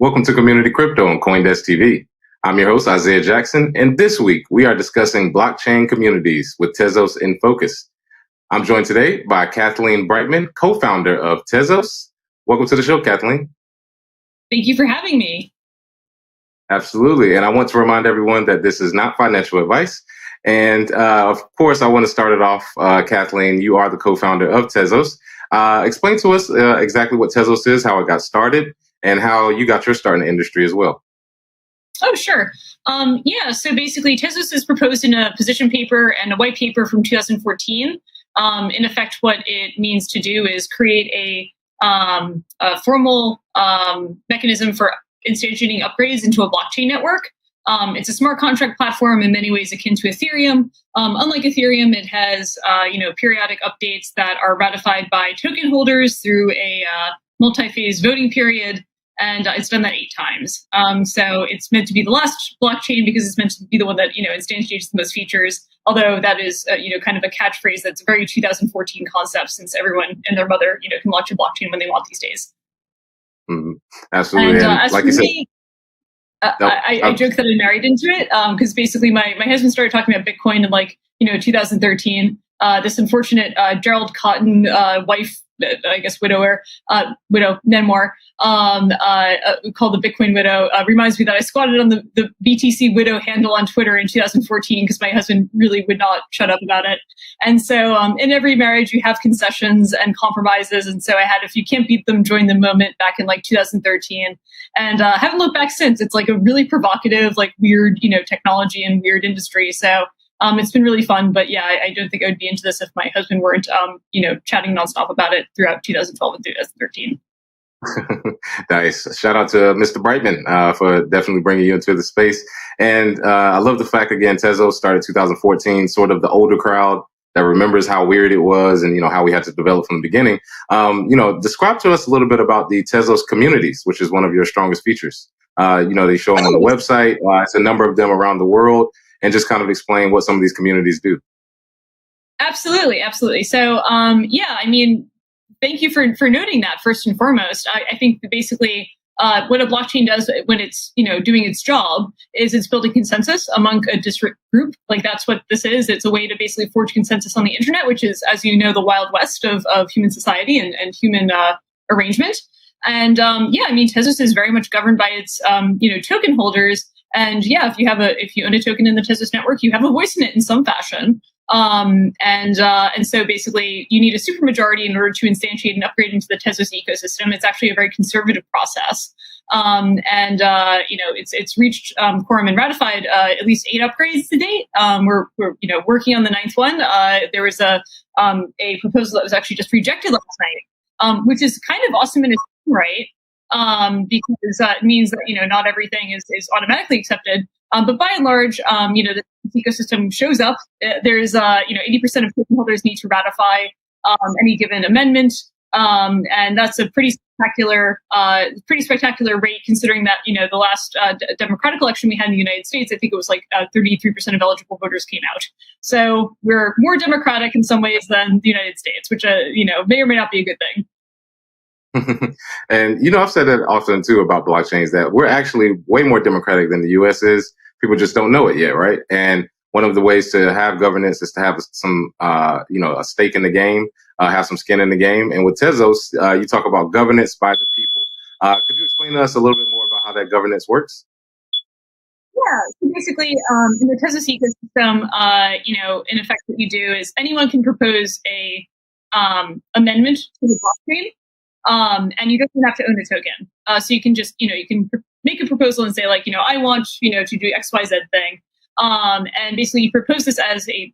Welcome to Community Crypto on CoinDesk TV. I'm your host, Isaiah Jackson, and this week we are discussing blockchain communities with Tezos in focus. I'm joined today by Kathleen Breitman, co-founder of Tezos. Welcome to the show, Kathleen. Thank you for having me. Absolutely. And I want to remind everyone that this is not financial advice. And of course, I want to start it off, Kathleen, you are the co-founder of Tezos. Explain to us exactly what Tezos is, how it got started, and how you got your start in the industry as well. Oh, sure. So basically, Tezos is proposed in a position paper and a white paper from 2014. In effect, what it means to do is create a formal mechanism for instantiating upgrades into a blockchain network. It's a smart contract platform in many ways akin to Ethereum. Unlike Ethereum, it has periodic updates that are ratified by token holders through a multi-phase voting period. And it's done that 8 times. So it's meant to be the last blockchain because it's meant to be the one that, instantiates the most features. Although that is, kind of a catchphrase that's a very 2014 concept, since everyone and their mother, can launch a blockchain when they want these days. Mm-hmm. Absolutely. And as like for me, I joke that I married into it because basically my husband started talking about Bitcoin in 2013. This unfortunate Gerald Cotton wife, I guess widow memoir called The Bitcoin Widow reminds me that I squatted on the BTC Widow handle on Twitter in 2014 because my husband really would not shut up about it. And so in every marriage you have concessions and compromises. And so I had, if you can't beat them, join the moment back in 2013. And haven't looked back since. It's a really provocative, weird, technology and weird industry. So it's been really fun, but yeah, I don't think I would be into this if my husband weren't, chatting nonstop about it throughout 2012 and 2013. Nice. Shout out to Mr. Breitman for definitely bringing you into the space. And I love the fact, again, Tezos started 2014, sort of the older crowd that remembers how weird it was and, how we had to develop from the beginning. Describe to us a little bit about the Tezos communities, which is one of your strongest features. They show them on the website. It's a number of them around the world. And just kind of explain what some of these communities do. Absolutely. So, thank you for noting that first and foremost. I think that basically what a blockchain does when it's, doing its job is it's building consensus among a disparate group. That's what this is. It's a way to basically forge consensus on the internet, which is, as you know, the Wild West of human society and human arrangement. And Tezos is very much governed by its, token holders. And yeah, if you own a token in the Tezos network, you have a voice in it in some fashion. And so basically you need a supermajority in order to instantiate and upgrade into the Tezos ecosystem. It's actually a very conservative process. It's reached quorum and ratified at least 8 upgrades to date. We're working on the 9th one. There was a proposal that was actually just rejected last night, which is kind of awesome in its own right. Because it means that, not everything is automatically accepted. But by and large, the ecosystem shows up. There's, 80% of token holders need to ratify any given amendment. And that's a pretty spectacular rate, considering that, the last democratic election we had in the United States, I think it was 33% of eligible voters came out. So we're more democratic in some ways than the United States, which, may or may not be a good thing. And, I've said that often, too, about blockchains, that we're actually way more democratic than the U.S. is. People just don't know it yet, right? And one of the ways to have governance is to have some, a stake in the game, have some skin in the game. And with Tezos, you talk about governance by the people. Could you explain to us a little bit more about how that governance works? Yeah, so basically, in the Tezos ecosystem, in effect, what you do is anyone can propose a amendment to the blockchain. And you don't have to own a token. So you can just, you can make a proposal and say I want, to do X, Y, Z thing. And basically you propose this as a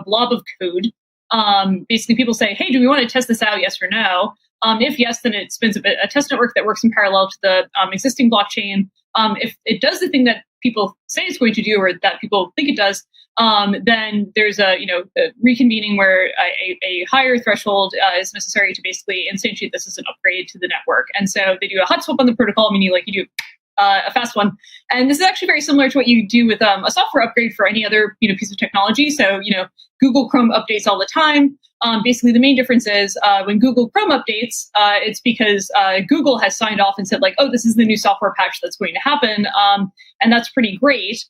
blob of code. Basically people say, hey, do we want to test this out? Yes or no? If yes, then it spins a test network that works in parallel to the existing blockchain. If it does the thing that people say it's going to do, or that people think it does, then there's a reconvening where a higher threshold is necessary to basically instantiate this as an upgrade to the network. And so they do a hot swap on the protocol, meaning you do a fast one. And this is actually very similar to what you do with a software upgrade for any other piece of technology. So Google Chrome updates all the time. Basically, the main difference is when Google Chrome updates, it's because Google has signed off and said like, oh, this is the new software patch that's going to happen, and that's pretty great.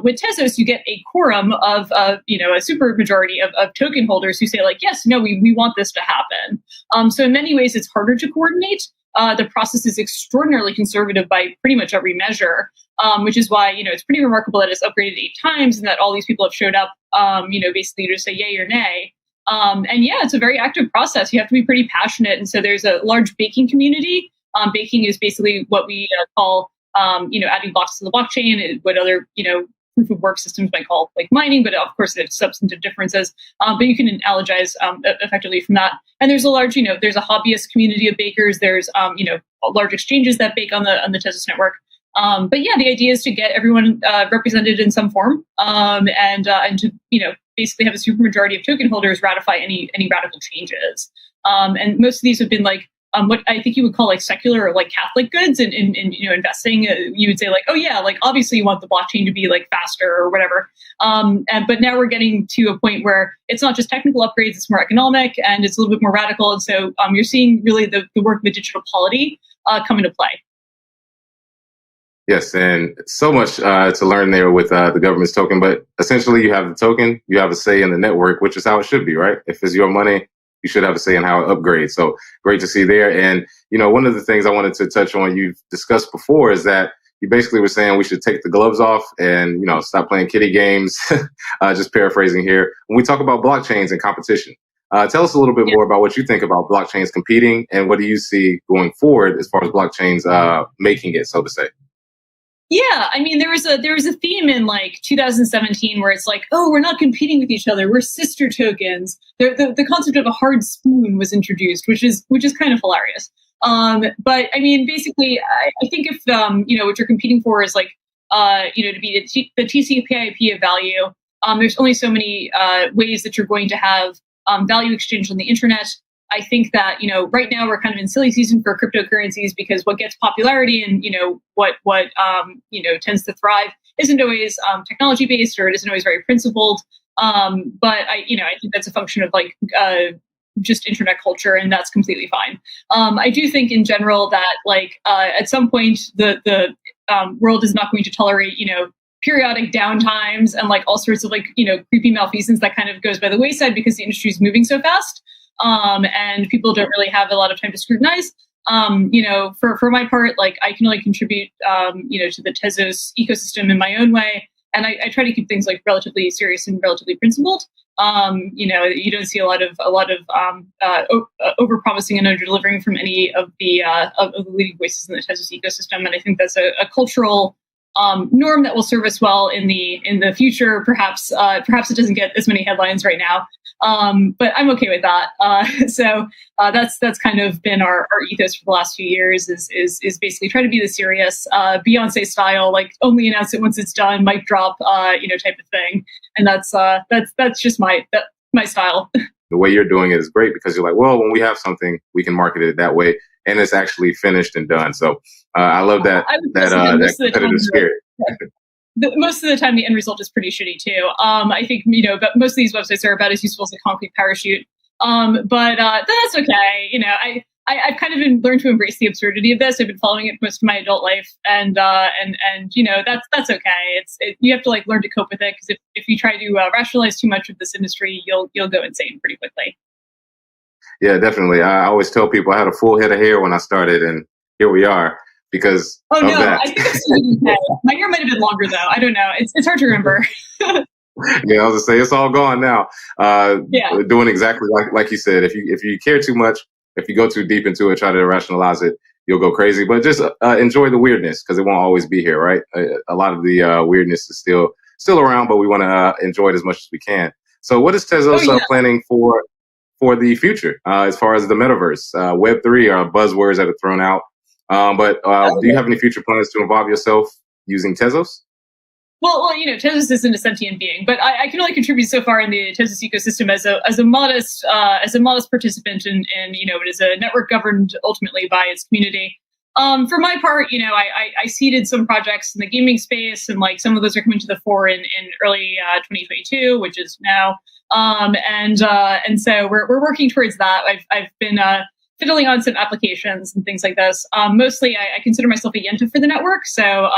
With Tezos, you get a quorum of a super majority of token holders who say like, yes, no, we want this to happen. So in many ways, it's harder to coordinate. The process is extraordinarily conservative by pretty much every measure, which is why it's pretty remarkable that it's upgraded 8 times and that all these people have showed up, basically to say yay or nay. And yeah, it's a very active process. You have to be pretty passionate, and so there's a large baking community. Baking is basically what we call adding blocks to the blockchain, what other proof of work systems might call like mining, but of course there's substantive differences. But you can analogize effectively from that. And there's a large, there's a hobbyist community of bakers. There's large exchanges that bake on the Tezos network. But yeah, the idea is to get everyone represented in some form, and to basically have a supermajority of token holders ratify any radical changes. And most of these have been like what I think you would call like secular or like Catholic goods in investing. You would say like, oh yeah, like obviously you want the blockchain to be like faster or whatever. But now we're getting to a point where it's not just technical upgrades, it's more economic and it's a little bit more radical. And so you're seeing really the work of the digital polity come into play. Yes, and so much to learn there with the government's token. But essentially, you have the token, you have a say in the network, which is how it should be, right? If it's your money, you should have a say in how it upgrades. So great to see there. And, one of the things I wanted to touch on, you've discussed before, is that you basically were saying we should take the gloves off and, stop playing kiddie games, just paraphrasing here. When we talk about blockchains and competition, tell us a little bit more about what you think about blockchains competing and what do you see going forward as far as blockchains making it, so to say. Yeah, I mean, there was a theme in like 2017 where it's like, oh, we're not competing with each other, we're sister tokens. The concept of a hard spoon was introduced, which is kind of hilarious. But I mean, basically, I think if what you're competing for is like to be the TCP/IP of value, there's only so many ways that you're going to have value exchange on the internet. I think that, right now we're kind of in silly season for cryptocurrencies because what gets popularity and, what tends to thrive isn't always technology based or it isn't always very principled. But I think that's a function of like just internet culture, and that's completely fine. I do think in general that like at some point the world is not going to tolerate, periodic downtimes and like all sorts of like, creepy malfeasance that kind of goes by the wayside because the industry is moving so fast. And people don't really have a lot of time to scrutinize. For my part, like I can only contribute, to the Tezos ecosystem in my own way. And I try to keep things like relatively serious and relatively principled. You don't see a lot of over-promising and under-delivering from any of the leading voices in the Tezos ecosystem. And I think that's a cultural norm that will serve us well in the future. Perhaps it doesn't get as many headlines right now. But I'm okay with that. So that's kind of been our ethos for the last few years is basically try to be the serious, Beyonce style, like only announce it once it's done, mic drop, type of thing. And that's just my style. The way you're doing it is great because you're like, well, when we have something, we can market it that way, and it's actually finished and done. So I love that competitive spirit. Most of the time, the end result is pretty shitty too. I think but most of these websites are about as useful as a concrete parachute. But that's okay. I've kind of learned to embrace the absurdity of this. I've been following it most of my adult life, and that's okay. You have to like learn to cope with it because if you try to rationalize too much of this industry, you'll go insane pretty quickly. Yeah, definitely. I always tell people I had a full head of hair when I started, and here we are. Because I think that. My hair might have been longer though. I don't know. It's hard to remember. Yeah, I was gonna say it's all gone now. Doing exactly like you said. If you care too much, if you go too deep into it, try to rationalize it, you'll go crazy. But just enjoy the weirdness because it won't always be here, right? A lot of the weirdness is still around, but we want to enjoy it as much as we can. So, what is Tezos planning for the future as far as the metaverse? Web3 are buzzwords that are thrown out. But do you have any future plans to involve yourself using Tezos? Well, Tezos isn't a sentient being, but I can only contribute so far in the Tezos ecosystem as a modest participant, and it is a network governed ultimately by its community. For my part, I seeded some projects in the gaming space, and like some of those are coming to the fore in early 2022, which is now. And so we're working towards that. I've been fiddling on some applications and things like this. Mostly, I consider myself a yenta for the network, so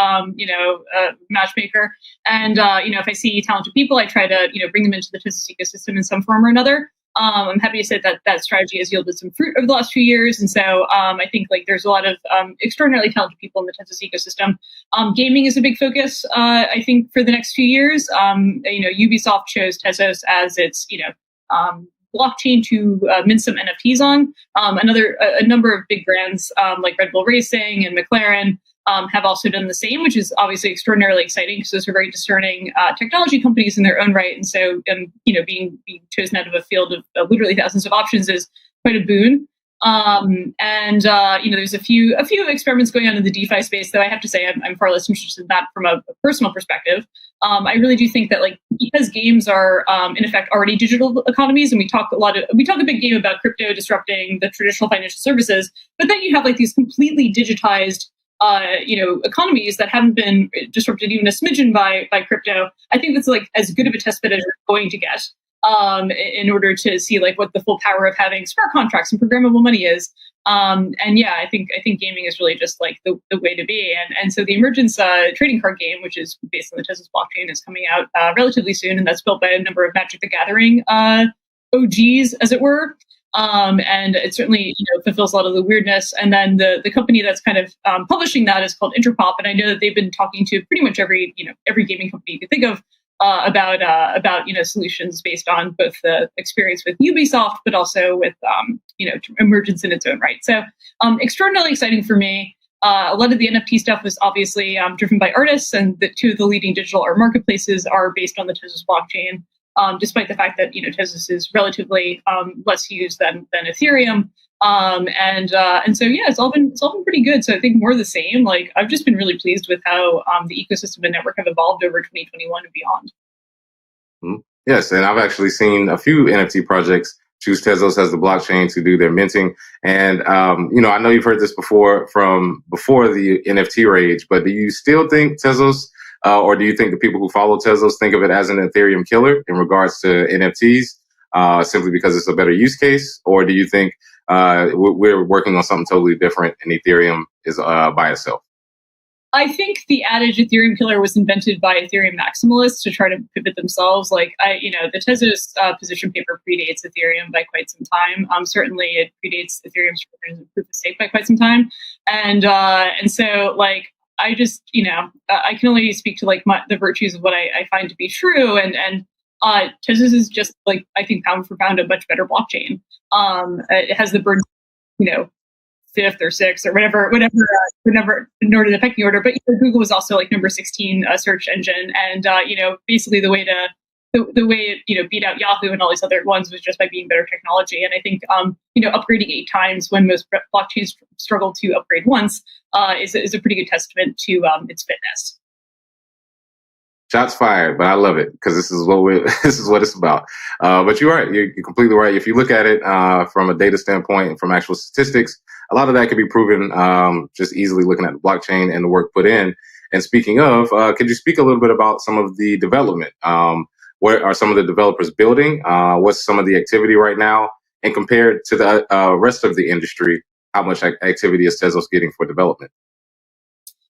matchmaker. And if I see talented people, I try to bring them into the Tezos ecosystem in some form or another. I'm happy to say that strategy has yielded some fruit over the last few years. And so I think like there's a lot of extraordinarily talented people in the Tezos ecosystem. Gaming is a big focus, I think, for the next few years. Ubisoft chose Tezos as its, blockchain to mint some NFTs on. A number of big brands like Red Bull Racing and McLaren have also done the same, which is obviously extraordinarily exciting because those are very discerning technology companies in their own right. And so, being chosen out of a field of literally thousands of options is quite a boon. There's a few experiments going on in the DeFi space, though I have to say I'm far less interested in that from a personal perspective. I really do think that because games are in effect already digital economies, and we talk a big game about crypto disrupting the traditional financial services, but then you have these completely digitized economies that haven't been disrupted even a smidgen by crypto. I think that's as good of a test bed as you're going to get in order to see what the full power of having smart contracts and programmable money is. I think gaming is really just the way to be. And so the Emergence trading card game, which is based on the Tezos blockchain, is coming out relatively soon, and that's built by a number of Magic the Gathering OGs, as it were. And it certainly fulfills a lot of the weirdness. And then the company that's kind of publishing that is called Interpop, and I know that they've been talking to pretty much every gaming company you could think of about solutions based on both the experience with Ubisoft, but also with Emergence in its own right. So extraordinarily exciting for me. A lot of the NFT stuff was obviously driven by artists, and the two of the leading digital art marketplaces are based on the Tezos blockchain. Despite the fact that Tezos is relatively less used than Ethereum, and so it's all been pretty good. So I think more of the same. I've just been really pleased with how the ecosystem and network have evolved over 2021 and beyond. Mm-hmm. Yes, and I've actually seen a few NFT projects choose Tezos as the blockchain to do their minting. And I know you've heard this before the NFT rage, but do you still think Tezos? Or do you think the people who follow Tezos think of it as an Ethereum killer in regards to NFTs, simply because it's a better use case? Or do you think we're working on something totally different and Ethereum is by itself? I think the adage Ethereum killer was invented by Ethereum maximalists to try to pivot themselves. The Tezos position paper predates Ethereum by quite some time. Certainly it predates Ethereum's proof of stake by quite some time. And so I just, I can only speak to the virtues of what I find to be true. And Tezos is just I think pound for pound a much better blockchain. It has the burden, fifth or sixth or whatever in order to the pecking order. But Google was also number 16 search engine, and basically the way it beat out Yahoo and all these other ones was just by being better technology. And I think upgrading 8 times when most blockchains struggle to upgrade once is a pretty good testament to its fitness. Shots fired, but I love it because this is what it's about. But you're right; you're completely right. If you look at it from a data standpoint and from actual statistics, a lot of that can be proven just easily looking at the blockchain and the work put in. And speaking of, could you speak a little bit about some of the development? What are some of the developers building? What's some of the activity right now? And compared to the rest of the industry, how much activity is Tezos getting for development?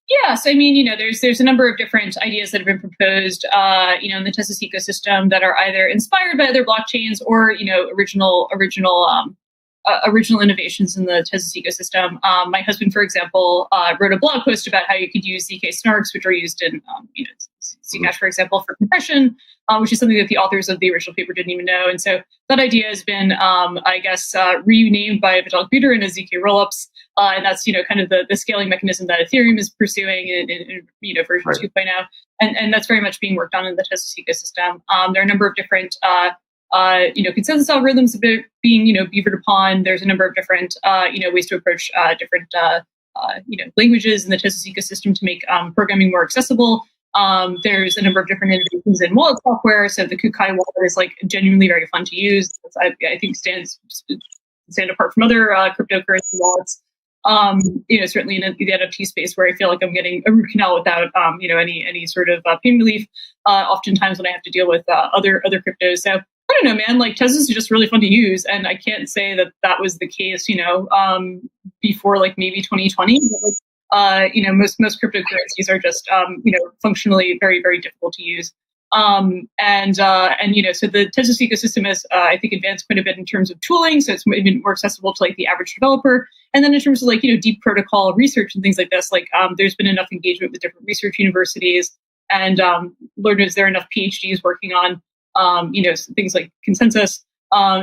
Yeah, so I mean, there's a number of different ideas that have been proposed, in the Tezos ecosystem that are either inspired by other blockchains or, original innovations in the Tezos ecosystem. My husband, for example, wrote a blog post about how you could use ZK snarks, which are used in, Zcash, for example, for compression, which is something that the authors of the original paper didn't even know. And so that idea has been, renamed by Vitalik Buterin as ZK rollups. And that's, kind of the scaling mechanism that Ethereum is pursuing in version right. 2.0. And that's very much being worked on in the Tezos ecosystem. There are a number of different, consensus algorithms being, beavered upon. There's a number of different, ways to approach different, languages in the Tezos ecosystem to make programming more accessible. There's a number of different innovations in wallet software. So the Kukai wallet is genuinely very fun to use. I think stand apart from other cryptocurrency wallets. Certainly in the NFT space where I feel like I'm getting a root canal without, any sort of pain relief. Oftentimes when I have to deal with other cryptos. So I don't know, man. Like Tezos is just really fun to use, and I can't say that was the case, before like maybe 2020. But like, most cryptocurrencies are just, functionally very, very difficult to use. So the Tezos ecosystem has, I think, advanced quite a bit in terms of tooling. So it's been more accessible to like the average developer. And then in terms of like, deep protocol research and things like this, like there's been enough engagement with different research universities, and Lord knows there are enough PhDs working on, things like consensus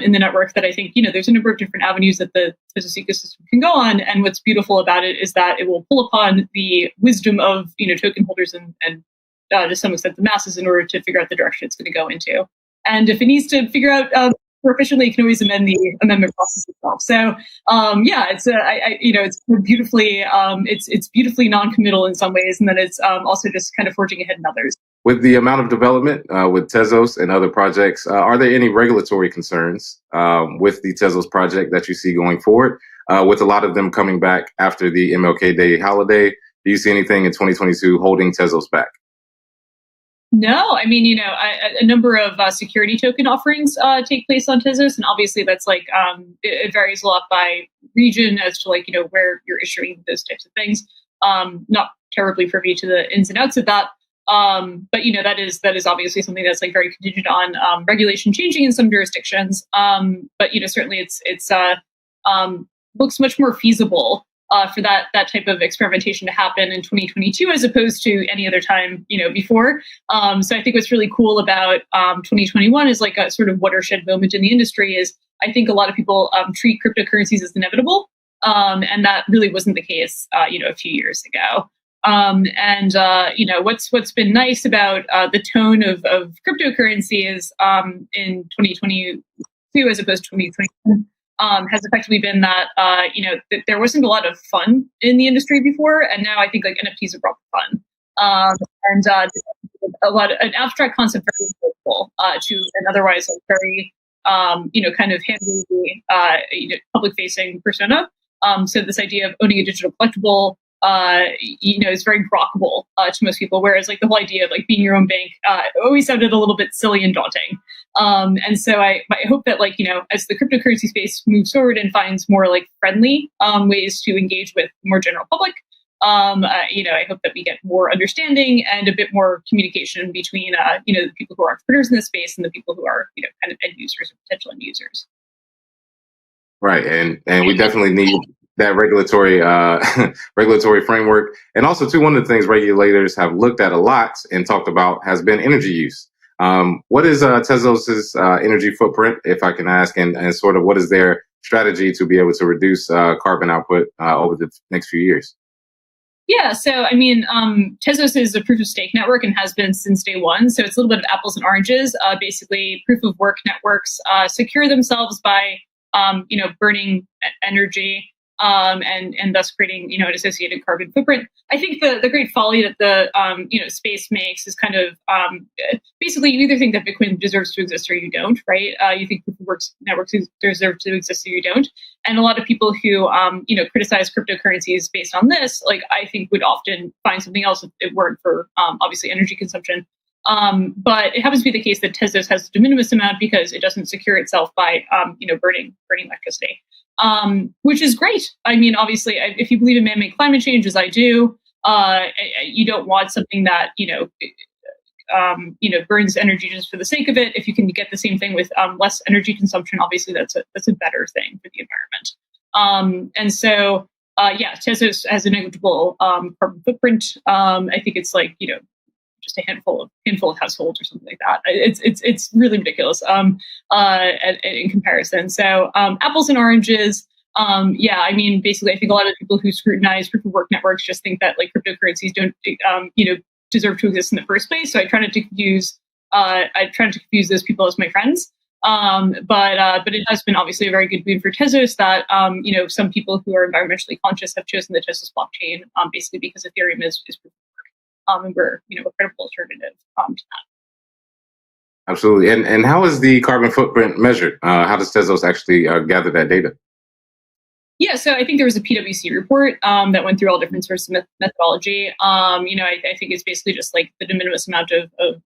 in the network that I think, there's a number of different avenues that the Tezos ecosystem can go on. And what's beautiful about it is that it will pull upon the wisdom of, token holders and to some extent the masses in order to figure out the direction it's going to go into. And if it needs to figure out more efficiently, it can always amend the amendment process itself. So it's beautifully it's beautifully non-committal in some ways, and then it's also just kind of forging ahead in others. With the amount of development with Tezos and other projects, are there any regulatory concerns with the Tezos project that you see going forward? With a lot of them coming back after the MLK Day holiday, do you see anything in 2022 holding Tezos back? No, I mean, a number of security token offerings take place on Tezos, and obviously that's like it varies a lot by region as to like where you're issuing those types of things. Not terribly privy to the ins and outs of that, but that is obviously something that's like very contingent on regulation changing in some jurisdictions. But certainly it's looks much more feasible for that type of experimentation to happen in 2022 as opposed to any other time, before. So I think what's really cool about 2021 is like a sort of watershed moment in the industry is I think a lot of people treat cryptocurrencies as inevitable. And that really wasn't the case, a few years ago. What's been nice about the tone of cryptocurrency is in 2022 as opposed to 2021. Has effectively been that that there wasn't a lot of fun in the industry before, and now I think like NFTs have brought fun, an abstract concept very helpful to an otherwise like very kind of hand-wavy public-facing persona. So this idea of owning a digital collectible is very grokkable to most people, whereas like the whole idea of like being your own bank always sounded a little bit silly and daunting. And so I hope that like, as the cryptocurrency space moves forward and finds more like friendly ways to engage with the more general public, I hope that we get more understanding and a bit more communication between, the people who are entrepreneurs in this space and the people who are, kind of end users or potential end users. Right. And we definitely need that regulatory framework. And also, too, one of the things regulators have looked at a lot and talked about has been energy use. What is Tezos's energy footprint, if I can ask, and sort of what is their strategy to be able to reduce carbon output over the next few years? Yeah, so I mean, Tezos is a proof of stake network and has been since day one. So it's a little bit of apples and oranges. Basically, proof of work networks secure themselves by burning energy. And thus creating, an associated carbon footprint. I think the great folly that the space makes is kind of basically you either think that Bitcoin deserves to exist or you don't, right? You think proof of work networks deserve to exist or you don't. And a lot of people who criticize cryptocurrencies based on this, like I think would often find something else if it weren't for obviously energy consumption. But it happens to be the case that Tezos has a de minimis amount because it doesn't secure itself by burning electricity. Which is great. I mean, obviously, if you believe in man-made climate change, as I do, you don't want something that burns energy just for the sake of it. If you can get the same thing with less energy consumption, obviously that's a better thing for the environment. Tezos has a negligible carbon footprint. I think it's like just a handful of households or something like that. It's really ridiculous in comparison. So apples and oranges. I mean, basically, I think a lot of people who scrutinize proof of work networks just think that like cryptocurrencies don't deserve to exist in the first place. So I try not to confuse those people as my friends. But it has been obviously a very good boon for Tezos that some people who are environmentally conscious have chosen the Tezos blockchain basically because Ethereum is proof of work. And we're a credible alternative to that. Absolutely. And how is the carbon footprint measured? How does Tezos actually gather that data? Yeah, so I think there was a PwC report that went through all different sorts of methodology. I think it's basically just like the de minimis amount of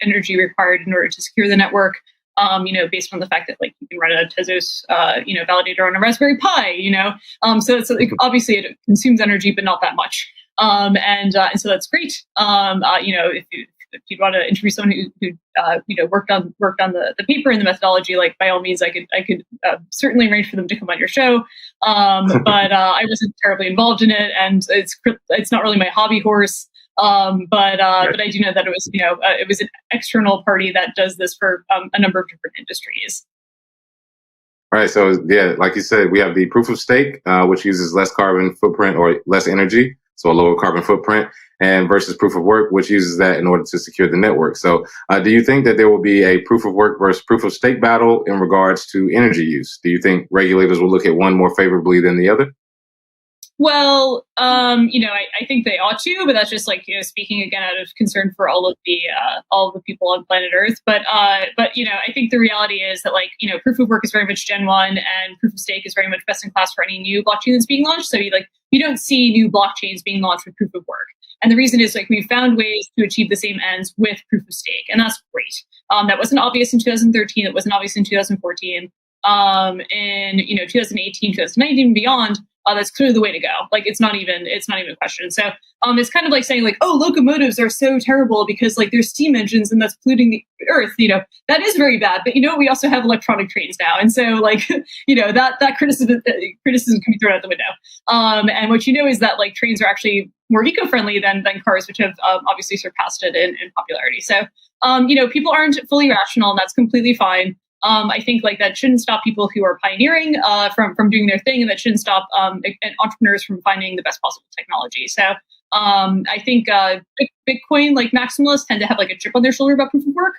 energy required in order to secure the network. Based on the fact that like you can run a Tezos, validator on a Raspberry Pi. So it's like obviously it consumes energy, but not that much. And so that's great. If you want to interview someone who worked on the paper and the methodology, like by all means, I could certainly arrange for them to come on your show. But I wasn't terribly involved in it, and it's not really my hobby horse. But I do know that it was an external party that does this for a number of different industries. All right. So yeah, like you said, we have the proof of stake, which uses less carbon footprint or less energy, so a lower carbon footprint, and versus proof of work, which uses that in order to secure the network. So do you think that there will be a proof of work versus proof of stake battle in regards to energy use? Do you think regulators will look at one more favorably than the other? Well, I think they ought to, but that's just like, speaking again out of concern for all of the people on planet Earth. But I think the reality is that proof of work is very much Gen 1 and proof of stake is very much best in class for any new blockchain that's being launched. So you don't see new blockchains being launched with proof of work. And the reason is we've found ways to achieve the same ends with proof of stake. And that's great. That wasn't obvious in 2013. It wasn't obvious in 2014. In 2018, 2019 and beyond, that's clearly the way to go. It's not even a question. So it's kind of like saying locomotives are so terrible because there's steam engines and that's polluting the earth. That is very bad. But we also have electronic trains now, and so that criticism can be thrown out the window. And what is that trains are actually more eco-friendly than cars, which have obviously surpassed it in popularity. So people aren't fully rational, and that's completely fine. I think that shouldn't stop people who are pioneering from doing their thing, and that shouldn't stop entrepreneurs from finding the best possible technology. So I think Bitcoin maximalists tend to have a chip on their shoulder about proof of work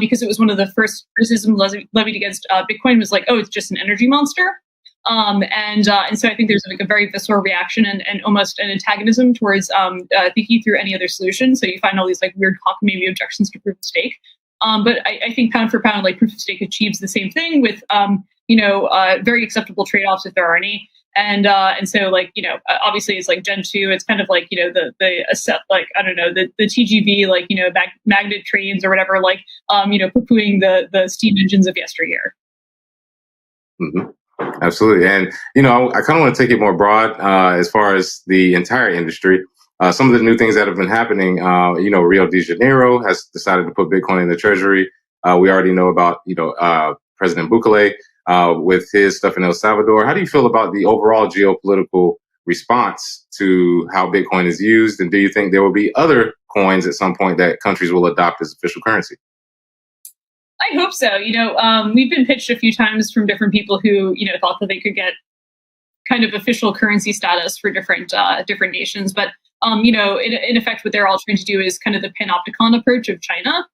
because it was one of the first criticisms levied against Bitcoin was it's just an energy monster. And so I think there's a very visceral reaction and almost an antagonism towards thinking through any other solution. So you find all these weird cockamamie objections to proof of stake. But I think pound for pound, proof of stake achieves the same thing with, very acceptable trade-offs if there are any. And so obviously it's Gen 2. It's kind of the TGV, magnet trains or whatever, poo-pooing the steam engines of yesteryear. Mm-hmm. Absolutely. And, I kind of want to take it more broad as far as the entire industry. Some of the new things that have been happening, Rio de Janeiro has decided to put Bitcoin in the treasury. We already know about, President Bukele with his stuff in El Salvador. How do you feel about the overall geopolitical response to how Bitcoin is used? And do you think there will be other coins at some point that countries will adopt as official currency? I hope so. We've been pitched a few times from different people who, thought that they could get kind of official currency status for different nations. But in effect, what they're all trying to do is kind of the panopticon approach of China,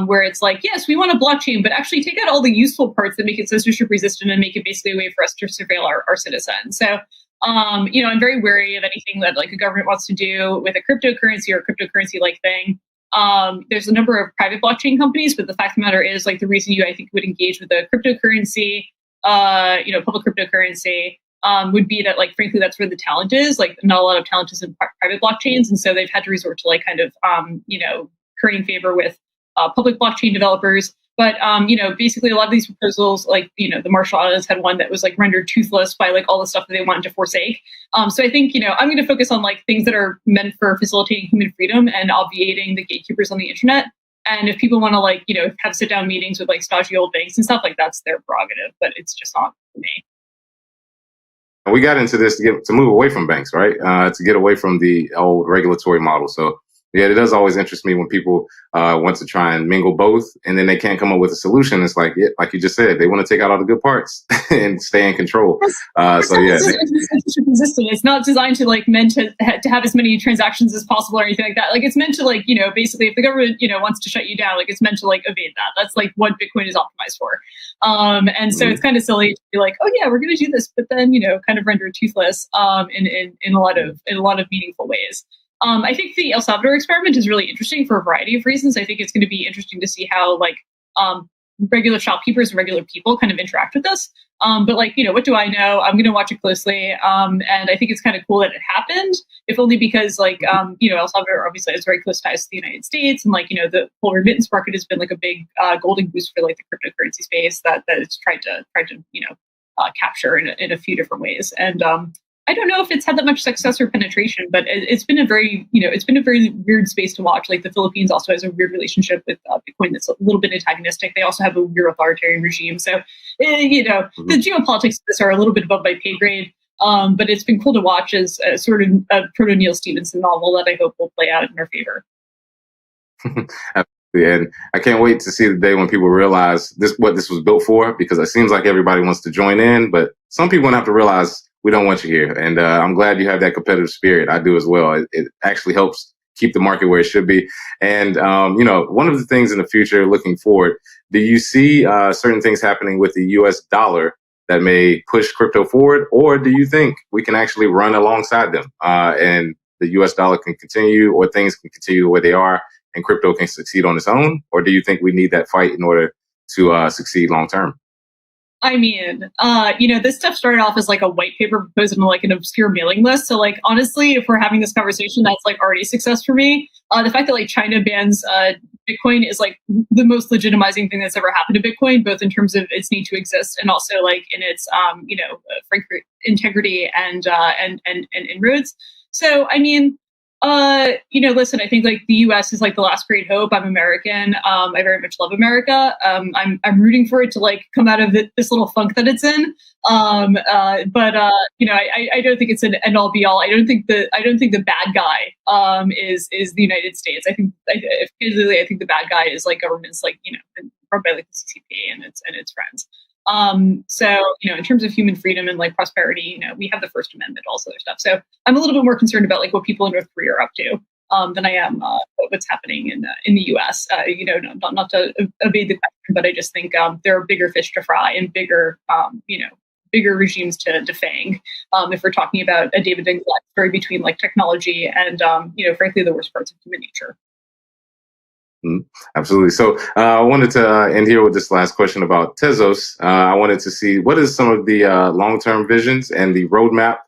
where it's yes, we want a blockchain, but actually take out all the useful parts that make it censorship resistant and make it basically a way for us to surveil our citizens. So, I'm very wary of anything that a government wants to do with a cryptocurrency or a cryptocurrency-like thing. There's a number of private blockchain companies, but the fact of the matter is, the reason I think would engage with a cryptocurrency, public cryptocurrency, would be that, frankly, that's where the talent is. Not a lot of talent is in private blockchains, and so they've had to resort to currying favor with public blockchain developers. But basically, a lot of these proposals, the Marshall Islands had one that was rendered toothless by all the stuff that they wanted to forsake. So I think I'm going to focus on things that are meant for facilitating human freedom and obviating the gatekeepers on the internet. And if people want to have sit down meetings with stodgy old banks and stuff, that's their prerogative. But it's just not for me. We got into this to move away from banks, right? To get away from the old regulatory model. So yeah, it does always interest me when people want to try and mingle both, and then they can't come up with a solution. It's like you just said, they want to take out all the good parts and stay in control. So yeah, it's not designed to meant to have as many transactions as possible or anything like that. It's meant to basically, if the government wants to shut you down, it's meant to evade that. That's what Bitcoin is optimized for. And so it's kind of silly to be oh yeah, we're going to do this, but then kind of render it toothless in a lot of meaningful ways. I think the El Salvador experiment is really interesting for a variety of reasons. I think it's going to be interesting to see how regular shopkeepers and regular people kind of interact with this. But like, what do I know? I'm going to watch it closely. And I think it's kind of cool that it happened, if only because like, El Salvador obviously has very close ties to the United States. And like, the whole remittance market has been like a big golden goose for like the cryptocurrency space that it's tried to capture in a few different ways. And I don't know if it's had that much success or penetration, but it's been a very weird space to watch. Like the Philippines also has a weird relationship with Bitcoin that's a little bit antagonistic. They also have a weird authoritarian regime. So, the geopolitics of this are a little bit above my pay grade. But it's been cool to watch as sort of a proto Neil Stephenson novel that I hope will play out in our favor. Absolutely. And I can't wait to see the day when people realize what this was built for, because it seems like everybody wants to join in, but some people have to realize we don't want you here. And I'm glad you have that competitive spirit. I do as well. It actually helps keep the market where it should be. And, one of the things in the future, looking forward, do you see certain things happening with the US dollar that may push crypto forward? Or do you think we can actually run alongside them and the US dollar can continue, or things can continue the way they are and crypto can succeed on its own? Or do you think we need that fight in order to succeed long term? I mean, this stuff started off as like a white paper proposed in like an obscure mailing list. So like, honestly, if we're having this conversation, that's like already success for me. The fact that like China bans Bitcoin is like the most legitimizing thing that's ever happened to Bitcoin, both in terms of its need to exist and also like in its, frankly, integrity and inroads. So, I mean, listen, I think like the U.S. is like the last great hope. I'm American. I very much love America. I'm rooting for it to like come out of this little funk that it's in. I don't think it's an end all be all. I don't think the bad guy is the United States. I think the bad guy is like governments like run by like the CCP and its friends. In terms of human freedom and like prosperity, we have the First Amendment, all this other stuff. So I'm a little bit more concerned about like what people in North Korea are up to than I am what's happening in the U.S. Not to evade the question, but I just think there are bigger fish to fry and bigger regimes to defang. If we're talking about a David and Goliath story between like technology and frankly the worst parts of human nature. Absolutely. So I wanted to end here with this last question about Tezos. I wanted to see what is some of the long-term visions and the roadmap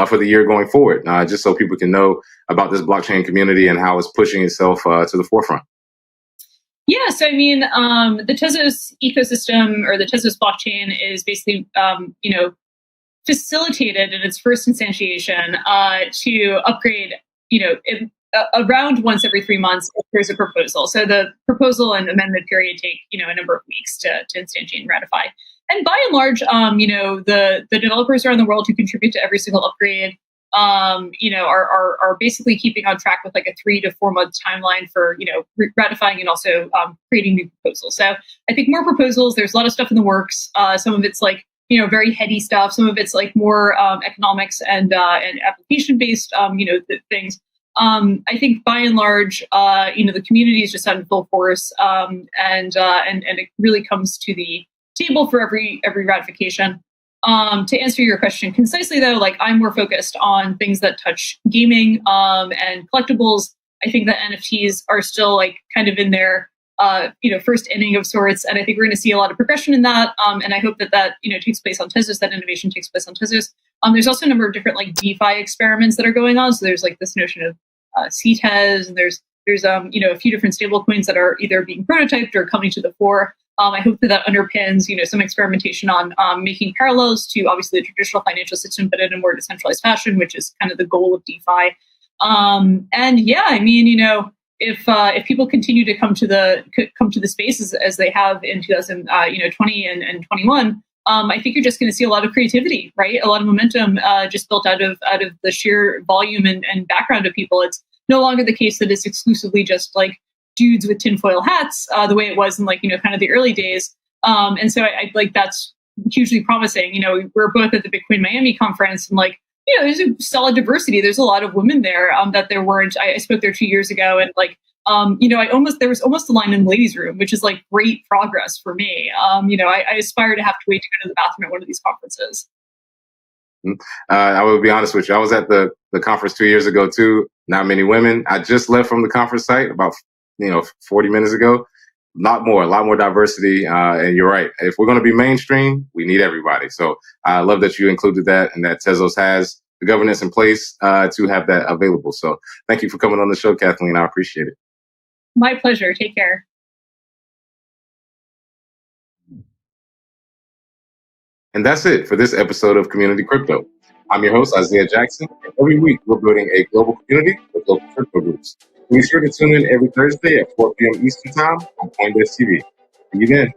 for the year going forward, just so people can know about this blockchain community and how it's pushing itself to the forefront. Yeah, so I mean, the Tezos ecosystem or the Tezos blockchain is basically, facilitated in its first instantiation to upgrade, around once every 3 months if there's a proposal. So the proposal and amendment period take, a number of weeks to instantiate and ratify. And by and large, the developers around the world who contribute to every single upgrade, are basically keeping on track with like a 3 to 4 month timeline for, ratifying and also creating new proposals. So I think more proposals, there's a lot of stuff in the works. Some of it's like, very heady stuff. Some of it's like more economics and application based, things. I think by and large, the community is just out in full force, and it really comes to the table for every ratification. To answer your question concisely, though, like I'm more focused on things that touch gaming and collectibles. I think that NFTs are still like kind of in their first inning of sorts, and I think we're going to see a lot of progression in that. And I hope that takes place on Tezos. That innovation takes place on Tezos. There's also a number of different like DeFi experiments that are going on. So there's like this notion of CTES, and there's a few different stable coins that are either being prototyped or coming to the fore. I hope that underpins some experimentation on making parallels to obviously the traditional financial system, but in a more decentralized fashion, which is kind of the goal of DeFi. If people continue to come to the space as they have in 2020 and 21. I think you're just going to see a lot of creativity, right? A lot of momentum just built out of the sheer volume and background of people. It's no longer the case that it's exclusively just like dudes with tinfoil hats, the way it was in like, kind of the early days. And so I like that's hugely promising. We're both at the Bitcoin Miami conference, and like, there's a solid diversity. There's a lot of women there that there weren't. I spoke there 2 years ago, and like, there was almost a line in the ladies' room, which is like great progress for me. I aspire to have to wait to go to the bathroom at one of these conferences. I will be honest with you. I was at the conference 2 years ago too. Not many women. I just left from the conference site about 40 minutes ago. lot more diversity. And you're right. If we're going to be mainstream, we need everybody. So I love that you included that and that Tezos has the governance in place to have that available. So thank you for coming on the show, Kathleen. I appreciate it. My pleasure. Take care. And that's it for this episode of Community Crypto. I'm your host, Isaiah Jackson, and every week we're building a global community with local crypto groups. Be sure to tune in every Thursday at 4 p.m. Eastern Time on CoinDesk TV. See you then.